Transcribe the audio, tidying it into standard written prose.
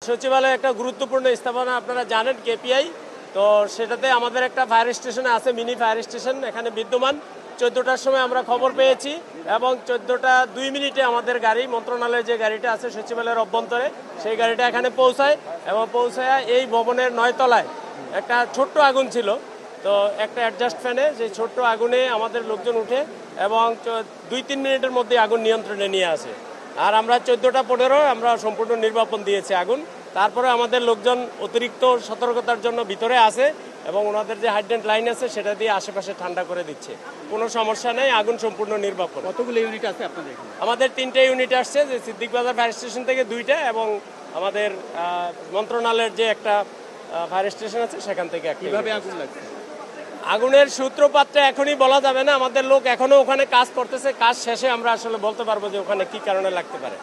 সচিবালয়ে একটা গুরুত্বপূর্ণ স্থাপনা আপনারা জানেন কেপিআই, তো সেটাতে আমাদের একটা ফায়ার স্টেশন আছে, মিনি ফায়ার স্টেশন এখানে বিদ্যমান। 14টার সময় আমরা খবর পেয়েছি এবং 14টা 2 মিনিটে আমাদের গাড়ি, মন্ত্রণালয়ের যে গাড়িটা আছে সচিবালয়ের অভ্যন্তরে, সেই গাড়িটা এখানে পৌঁছায় এবং পৌঁছায় এই ভবনের 9 তলায় একটা ছোট্ট আগুন ছিল। তো একটা অ্যাডজাস্ট ফ্যানে যে ছোট্ট আগুনে আমাদের লোকজন উঠে এবং 2-3 মিনিটের মধ্যে আগুন নিয়ন্ত্রণে নিয়ে আসে। আর আমরা 14টা 15 আমরা সম্পূর্ণ নির্বাপন দিয়েছি আগুন। তারপরে আমাদের লোকজন অতিরিক্ত সতর্কতার জন্য ভিতরে আছে এবং ওনাদের যে হাইড্রেন্ট লাইন আছে সেটা দিয়ে আশেপাশে ঠান্ডা করে দিচ্ছে। কোনো সমস্যা নেই, আগুন সম্পূর্ণ নির্বাপন। কতগুলো ইউনিট আছে আপনাদের এখানে? আমাদের 3টে ইউনিট আসছে, যে সিদ্দিক বাজার ফায়ার স্টেশন থেকে 2টা এবং আমাদের মন্ত্রণালয়ের যে একটা ফায়ার স্টেশন আছে সেখান থেকে একটা। কিভাবে আগুন লাগছে? আগুনের সূত্রপাতটা এখনই বলা যাবে না, আমাদের লোক এখনো ওখানে কাজ করতেছে, কাজ শেষে আমরা আসলে বলতে পারবো যে ওখানে কি কারণে লাগতে পারে।